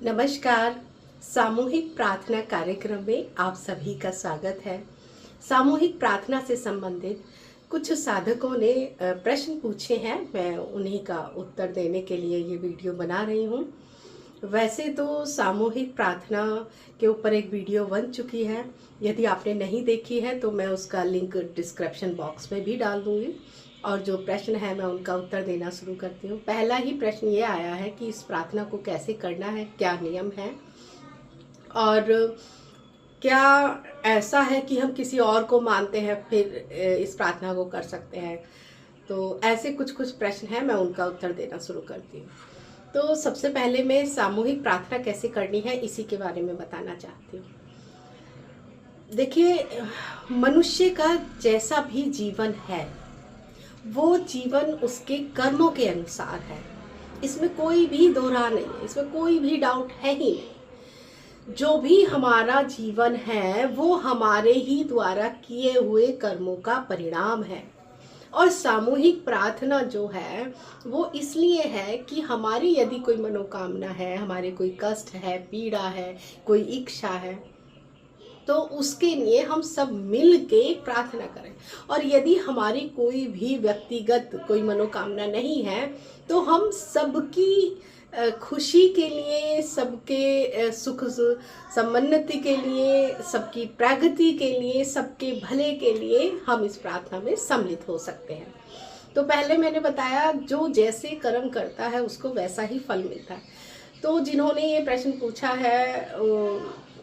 नमस्कार। सामूहिक प्रार्थना कार्यक्रम में आप सभी का स्वागत है। सामूहिक प्रार्थना से संबंधित कुछ साधकों ने प्रश्न पूछे हैं, मैं उन्हीं का उत्तर देने के लिए ये वीडियो बना रही हूँ। वैसे तो सामूहिक प्रार्थना के ऊपर एक वीडियो बन चुकी है, यदि आपने नहीं देखी है तो मैं उसका लिंक डिस्क्रिप्शन बॉक्स में भी डाल दूँगी और जो प्रश्न है मैं उनका उत्तर देना शुरू करती हूँ। पहला ही प्रश्न ये आया है कि इस प्रार्थना को कैसे करना है, क्या नियम है और क्या ऐसा है कि हम किसी और को मानते हैं फिर इस प्रार्थना को कर सकते हैं। तो ऐसे कुछ प्रश्न हैं, मैं उनका उत्तर देना शुरू करती हूँ। तो सबसे पहले मैं सामूहिक प्रार्थना कैसे करनी है इसी के बारे में बताना चाहती हूँ। देखिए, मनुष्य का जैसा भी जीवन है वो जीवन उसके कर्मों के अनुसार है, इसमें कोई भी दोहरा नहीं है, इसमें कोई भी डाउट है ही नहीं। जो भी हमारा जीवन है वो हमारे ही द्वारा किए हुए कर्मों का परिणाम है। और सामूहिक प्रार्थना जो है वो इसलिए है कि हमारी यदि कोई मनोकामना है, हमारे कोई कष्ट है, पीड़ा है, कोई इच्छा है, तो उसके लिए हम सब मिल के प्रार्थना करें। और यदि हमारी कोई भी व्यक्तिगत कोई मनोकामना नहीं है तो हम सबकी खुशी के लिए, सबके सुख समन्नति के लिए, सबकी प्रगति के लिए, सबके भले के लिए हम इस प्रार्थना में सम्मिलित हो सकते हैं। तो पहले मैंने बताया जो जैसे कर्म करता है उसको वैसा ही फल मिलता है। तो जिन्होंने ये प्रश्न पूछा है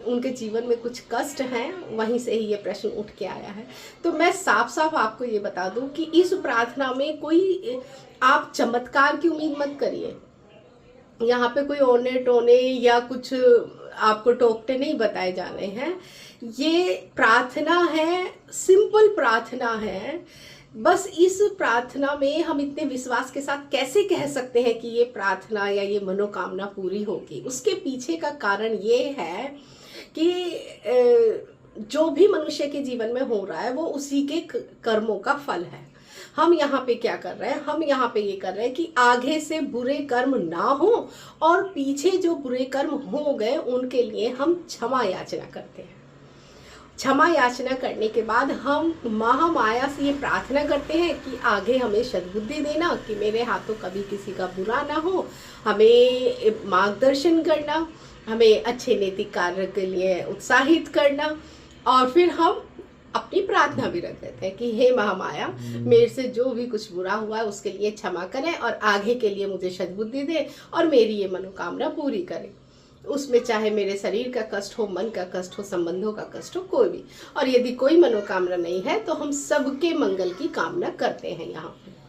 उनके जीवन में कुछ कष्ट हैं, वहीं से ही ये प्रश्न उठ के आया है। तो मैं साफ साफ आपको ये बता दूं कि इस प्रार्थना में कोई आप चमत्कार की उम्मीद मत करिए। यहाँ पे कोई ओने टोने या कुछ आपको टोकते नहीं बताए जाने हैं। ये प्रार्थना है, सिंपल प्रार्थना है। बस इस प्रार्थना में हम इतने विश्वास के साथ कैसे कह सकते हैं कि ये प्रार्थना या ये मनोकामना पूरी होगी, उसके पीछे का कारण ये है कि जो भी मनुष्य के जीवन में हो रहा है वो उसी के कर्मों का फल है। हम यहाँ पे क्या कर रहे हैं, हम यहाँ पे ये कर रहे हैं कि आगे से बुरे कर्म ना हो और पीछे जो बुरे कर्म हो गए उनके लिए हम क्षमा याचना करते हैं। क्षमा याचना करने के बाद हम महामाया से ये प्रार्थना करते हैं कि आगे हमें सद्बुद्धि देना, कि मेरे हाथों कभी किसी का बुरा ना हो, हमें मार्गदर्शन करना, हमें अच्छे नैतिक कार्य के लिए उत्साहित करना। और फिर हम अपनी प्रार्थना भी रख देते हैं कि हे महामाया, मेरे से जो भी कुछ बुरा हुआ है उसके लिए क्षमा करें और आगे के लिए मुझे सद्बुद्धि दे और मेरी ये मनोकामना पूरी करें। उसमें चाहे मेरे शरीर का कष्ट हो, मन का कष्ट हो, संबंधों का कष्ट हो, कोई भी। और यदि कोई मनोकामना नहीं है तो हम सबके मंगल की कामना करते हैं यहाँ पे।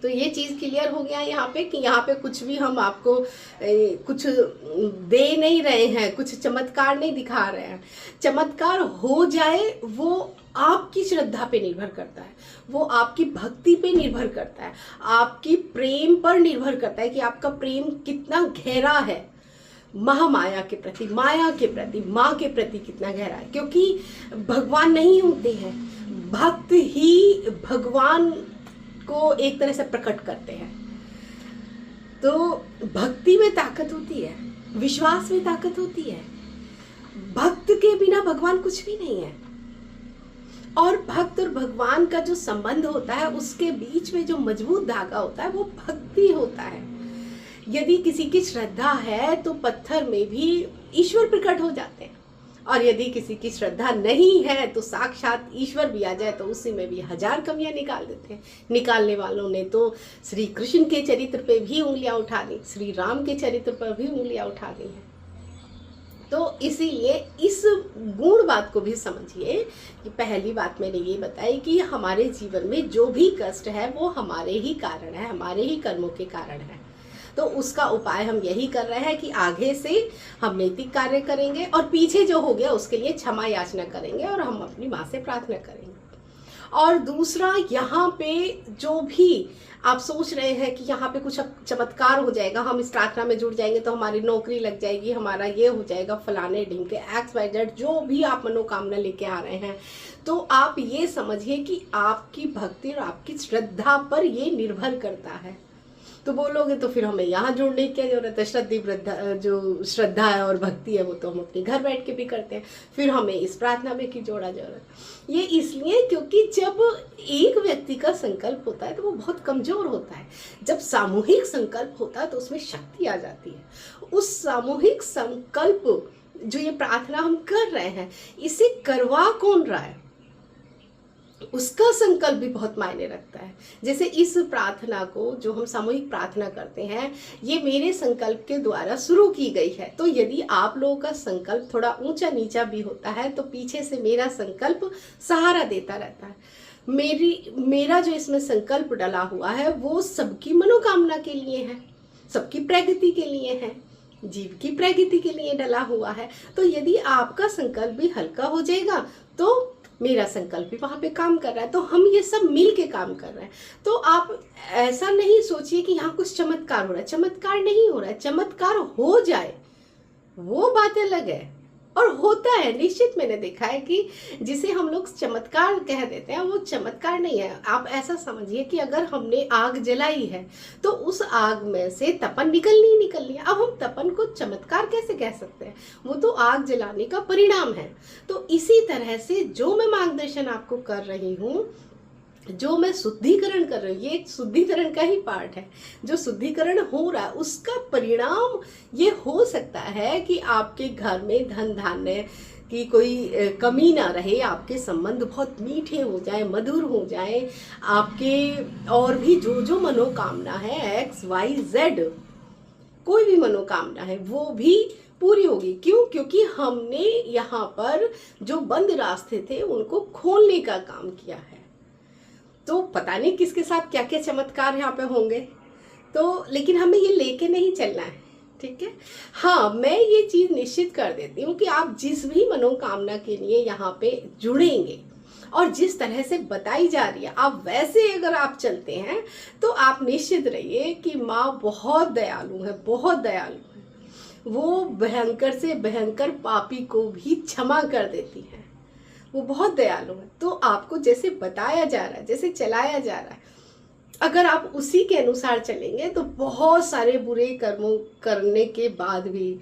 तो ये चीज़ क्लियर हो गया यहाँ पे कि यहाँ पे कुछ भी हम आपको कुछ दे नहीं रहे हैं, कुछ चमत्कार नहीं दिखा रहे हैं। चमत्कार हो जाए वो आपकी श्रद्धा पे निर्भर करता है, वो आपकी भक्ति पे निर्भर करता है, आपकी प्रेम पर निर्भर करता है कि आपका प्रेम कितना गहरा है महामाया के प्रति, माया के प्रति, माँ के प्रति कितना गहरा है। क्योंकि भगवान नहीं होते हैं, भक्त ही भगवान को एक तरह से प्रकट करते हैं। तो भक्ति में ताकत होती है, विश्वास में ताकत होती है। भक्त के बिना भगवान कुछ भी नहीं है। और भक्त और भगवान का जो संबंध होता है उसके बीच में जो मजबूत धागा होता है वो भक्ति होता है। यदि किसी की श्रद्धा है तो पत्थर में भी ईश्वर प्रकट हो जाते हैं, और यदि किसी की श्रद्धा नहीं है तो साक्षात ईश्वर भी आ जाए तो उसी में भी हजार कमियां निकाल देते हैं। निकालने वालों ने तो श्री कृष्ण के चरित्र पे भी उंगलियां उठा दी, श्री राम के चरित्र पर भी उंगलियां उठा दी हैं। तो इसीलिए इस गुण बात को भी समझिए कि पहली बात मैंने ये बताई कि हमारे जीवन में जो भी कष्ट है वो हमारे ही कारण है, हमारे ही कर्मों के कारण है। तो उसका उपाय हम यही कर रहे हैं कि आगे से हम नैतिक कार्य करेंगे और पीछे जो हो गया उसके लिए क्षमा याचना करेंगे और हम अपनी माँ से प्रार्थना करेंगे। और दूसरा, यहाँ पे जो भी आप सोच रहे हैं कि यहाँ पे कुछ चमत्कार हो जाएगा, हम इस प्रार्थना में जुड़ जाएंगे तो हमारी नौकरी लग जाएगी, हमारा ये हो जाएगा, फलाने ढिंके XYZ जो भी आप मनोकामना लेके आ रहे हैं, तो आप ये समझिए कि आपकी भक्ति और आपकी श्रद्धा पर ये निर्भर करता है। तो बोलोगे तो फिर हमें यहाँ जोड़ने की क्या जरूरत है। श्रद्धा है और भक्ति है वो तो हम अपने घर बैठ के भी करते हैं, फिर हमें इस प्रार्थना में की जोड़ा जरूरत। ये इसलिए क्योंकि जब एक व्यक्ति का संकल्प होता है तो वो बहुत कमजोर होता है, जब सामूहिक संकल्प होता है तो उसमें शक्ति आ जाती है। उस सामूहिक संकल्प जो ये प्रार्थना हम कर रहे हैं, इसे करवा कौन रहा है उसका संकल्प भी बहुत मायने रखता है। जैसे इस प्रार्थना को जो हम सामूहिक प्रार्थना करते हैं, ये मेरे संकल्प के द्वारा शुरू की गई है, तो यदि आप लोगों का संकल्प थोड़ा ऊंचा नीचा भी होता है तो पीछे से मेरा संकल्प सहारा देता रहता है। मेरा जो इसमें संकल्प डला हुआ है वो सबकी मनोकामना के लिए है, सबकी प्रगति के लिए है, जीव की प्रगति के लिए डला हुआ है। तो यदि आपका संकल्प भी हल्का हो जाएगा तो मेरा संकल्प भी वहां पे काम कर रहा है, तो हम ये सब मिल के काम कर रहे हैं। तो आप ऐसा नहीं सोचिए कि यहाँ कुछ चमत्कार हो रहा है, चमत्कार नहीं हो रहा है। चमत्कार हो जाए वो बात अलग है, और होता है निश्चित। मैंने देखा है कि जिसे हम लोग चमत्कार कह देते हैं वो चमत्कार नहीं है। आप ऐसा समझिए कि अगर हमने आग जलाई है तो उस आग में से तपन निकलनी है। अब हम तपन को चमत्कार कैसे कह सकते हैं, वो तो आग जलाने का परिणाम है। तो इसी तरह से जो मैं मार्गदर्शन आपको कर रही हूँ, जो मैं शुद्धिकरण कर रही हूँ, ये एक शुद्धिकरण का ही पार्ट है। जो शुद्धिकरण हो रहा है उसका परिणाम ये हो सकता है कि आपके घर में धन धान्य की कोई कमी ना रहे, आपके संबंध बहुत मीठे हो जाए, मधुर हो जाए, आपके और भी जो मनोकामना है XYZ, कोई भी मनोकामना है वो भी पूरी होगी। क्यों? क्योंकि हमने यहाँ पर जो बंद रास्ते थे उनको खोलने का काम किया है। तो पता नहीं किसके साथ क्या क्या चमत्कार यहाँ पे होंगे, तो लेकिन हमें ये लेके नहीं चलना है, ठीक है। हाँ, मैं ये चीज निश्चित कर देती हूँ कि आप जिस भी मनोकामना के लिए यहाँ पे जुड़ेंगे और जिस तरह से बताई जा रही है, आप वैसे अगर आप चलते हैं तो आप निश्चित रहिए कि माँ बहुत दयालु है, बहुत दयालु है। वो भयंकर से भयंकर पापी को भी क्षमा कर देती है, वो बहुत दयालु है। तो आपको जैसे बताया जा रहा है, जैसे चलाया जा रहा है, अगर आप उसी के अनुसार चलेंगे तो बहुत सारे बुरे कर्मों करने के बाद भी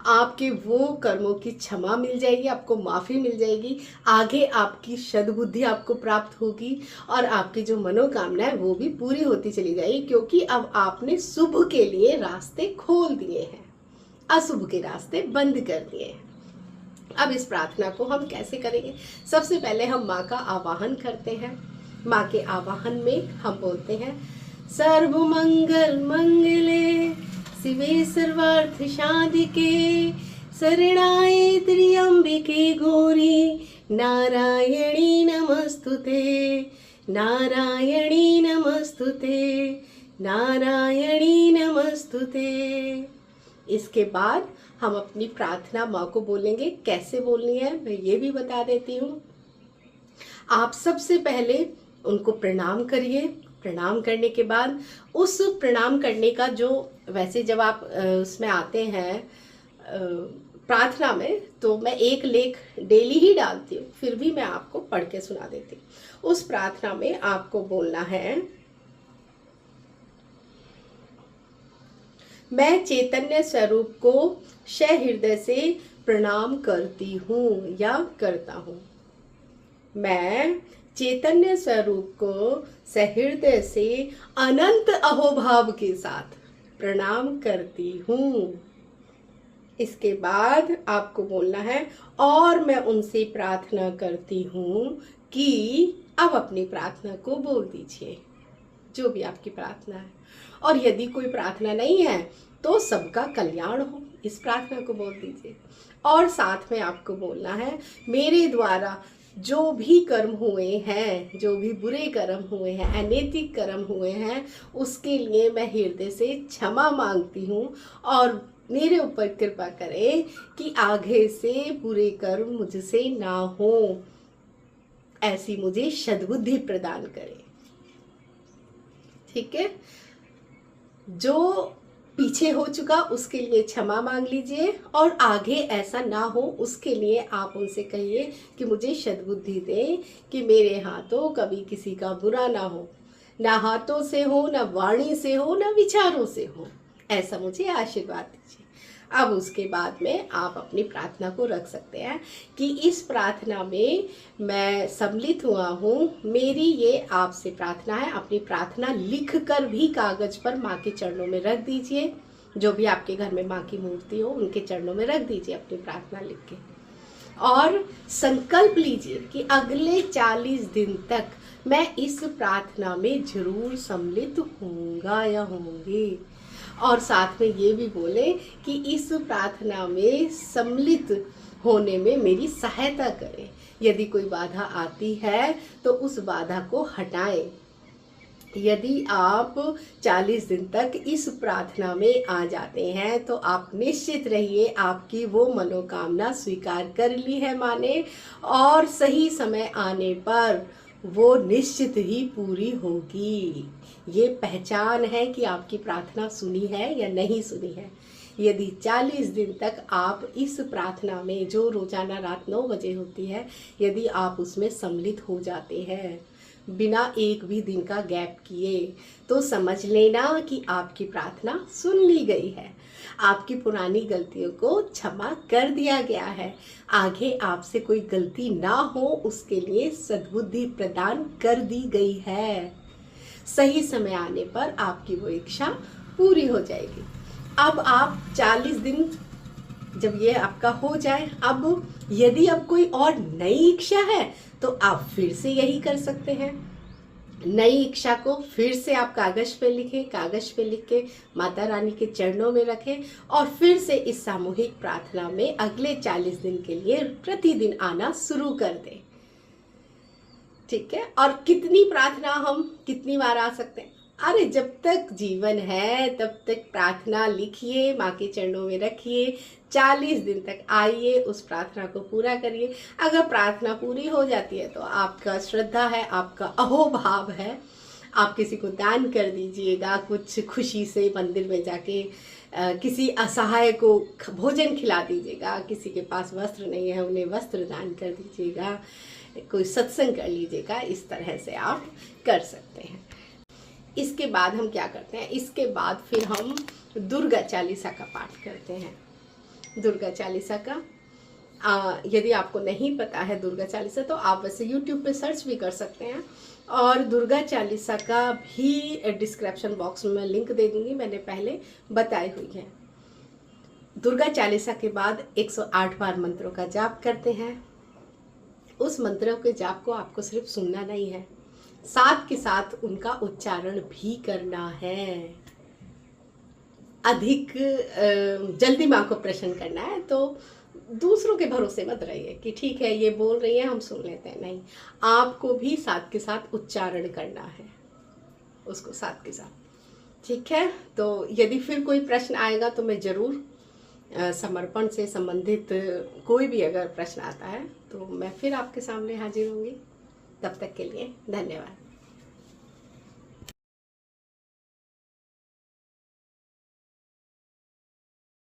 आपके वो कर्मों की क्षमा मिल जाएगी, आपको माफ़ी मिल जाएगी, आगे आपकी सद्बुद्धि आपको प्राप्त होगी और आपकी जो मनोकामना है वो भी पूरी होती चली जाएगी। क्योंकि अब आपने शुभ के लिए रास्ते खोल दिए हैं, अशुभ के रास्ते बंद कर दिए हैं। अब इस प्रार्थना को हम कैसे करेंगे? सबसे पहले हम माँ का आवाहन करते हैं। माँ के आवाहन में हम बोलते हैं, सर्व मंगल मंगले शिवे सर्वार्थ साधिके शरणाय त्र्यंबिके गौरी नारायणी नमस्तुते, नारायणी नमस्तुते, नारायणी नमस्तुते। इसके बाद हम अपनी प्रार्थना माँ को बोलेंगे। कैसे बोलनी है मैं ये भी बता देती हूँ। आप सबसे पहले उनको प्रणाम करिए। प्रणाम करने के बाद उस प्रणाम करने का जो, वैसे जब आप उसमें आते हैं प्रार्थना में, तो मैं एक लेख डेली ही डालती हूँ, फिर भी मैं आपको पढ़ के सुना देती हूँ। उस प्रार्थना में आपको बोलना है, मैं चैतन्य स्वरूप को सहृदय से प्रणाम करती हूँ या करता हूँ। मैं चैतन्य स्वरूप को सहृदय से अनंत अहोभाव के साथ प्रणाम करती हूँ। इसके बाद आपको बोलना है, और मैं उनसे प्रार्थना करती हूँ कि, अब अपनी प्रार्थना को बोल दीजिए, जो भी आपकी प्रार्थना है। और यदि कोई प्रार्थना नहीं है तो सबका कल्याण हो, इस प्रार्थना को बोल दीजिए। और साथ में आपको बोलना है, मेरे द्वारा जो भी कर्म हुए हैं, जो भी बुरे कर्म हुए हैं, अनैतिक कर्म हुए हैं, उसके लिए मैं हृदय से क्षमा मांगती हूँ और मेरे ऊपर कृपा करें कि आगे से बुरे कर्म मुझसे ना हो, ऐसी मुझे सद्बुद्धि प्रदान करें। ठीक है, जो पीछे हो चुका उसके लिए क्षमा मांग लीजिए, और आगे ऐसा ना हो उसके लिए आप उनसे कहिए कि मुझे सद्बुद्धि दे कि मेरे हाथों कभी किसी का बुरा ना हो, ना हाथों से हो, ना वाणी से हो, ना विचारों से हो, ऐसा मुझे आशीर्वाद दीजिए। अब उसके बाद में आप अपनी प्रार्थना को रख सकते हैं कि इस प्रार्थना में मैं सम्मिलित हुआ हूँ, मेरी ये आपसे प्रार्थना है। अपनी प्रार्थना लिख कर भी कागज पर माँ के चरणों में रख दीजिए। जो भी आपके घर में माँ की मूर्ति हो उनके चरणों में रख दीजिए अपनी प्रार्थना लिख के, और संकल्प लीजिए कि अगले 40 दिन तक मैं इस प्रार्थना में जरूर सम्मिलित होऊंगा या होंगी। और साथ में ये भी बोले कि इस प्रार्थना में सम्मिलित होने में मेरी सहायता करें। यदि कोई बाधा आती है तो उस बाधा को हटाएं। यदि आप 40 दिन तक इस प्रार्थना में आ जाते हैं तो आप निश्चित रहिए आपकी वो मनोकामना स्वीकार कर ली है माँ ने, और सही समय आने पर वो निश्चित ही पूरी होगी। ये पहचान है कि आपकी प्रार्थना सुनी है या नहीं सुनी है। यदि 40 दिन तक आप इस प्रार्थना में, जो रोजाना रात 9 बजे होती है, यदि आप उसमें सम्मिलित हो जाते हैं बिना एक भी दिन का गैप किए, तो समझ लेना कि आपकी प्रार्थना सुन ली गई है। आपकी पुरानी गलतियों को क्षमा कर दिया गया है। आगे आपसे कोई गलती ना हो उसके लिए सद्बुद्धि प्रदान कर दी गई है। सही समय आने पर आपकी वो इच्छा पूरी हो जाएगी। अब आप 40 दिन जब ये आपका हो जाए, अब यदि अब कोई और नई इच्छा है तो आप फिर से यही कर सकते हैं। नई इच्छा को फिर से आप कागज पे लिखें, कागज पे लिख के माता रानी के चरणों में रखें, और फिर से इस सामूहिक प्रार्थना में अगले 40 दिन के लिए प्रतिदिन आना शुरू कर दें। ठीक है। और कितनी प्रार्थना हम कितनी बार आ सकते हैं? अरे जब तक जीवन है तब तक प्रार्थना लिखिए, माँ के चरणों में रखिए, 40 दिन तक आइए, उस प्रार्थना को पूरा करिए। अगर प्रार्थना पूरी हो जाती है तो आपका श्रद्धा है, आपका अहोभाव है, आप किसी को दान कर दीजिएगा, कुछ खुशी से मंदिर में जाके किसी असहाय को भोजन खिला दीजिएगा, किसी के पास वस्त्र नहीं है उन्हें वस्त्र दान कर दीजिएगा, कोई सत्संग कर लीजिएगा। इस तरह से आप कर सकते हैं। इसके बाद हम क्या करते हैं? इसके बाद फिर हम दुर्गा चालीसा का पाठ करते हैं। दुर्गा चालीसा का यदि आपको नहीं पता है दुर्गा चालीसा, तो आप वैसे YouTube पे सर्च भी कर सकते हैं, और दुर्गा चालीसा का भी डिस्क्रिप्शन बॉक्स में मैं लिंक दे दूंगी, मैंने पहले बताई हुई है। दुर्गा चालीसा के बाद 108 बार मंत्रों का जाप करते हैं। उस मंत्रों के जाप को आपको सिर्फ सुनना नहीं है, साथ के साथ उनका उच्चारण भी करना है। अधिक जल्दी माँ को प्रसन्न करना है तो दूसरों के भरोसे मत रहिए कि ठीक है ये बोल रही है हम सुन लेते हैं। नहीं, आपको भी साथ के साथ उच्चारण करना है उसको साथ के साथ। ठीक है। तो यदि फिर कोई प्रश्न आएगा तो मैं ज़रूर समर्पण से संबंधित कोई भी अगर प्रश्न आता है तो मैं फिर आपके सामने हाजिर होंगी। तब तक के लिए धन्यवाद।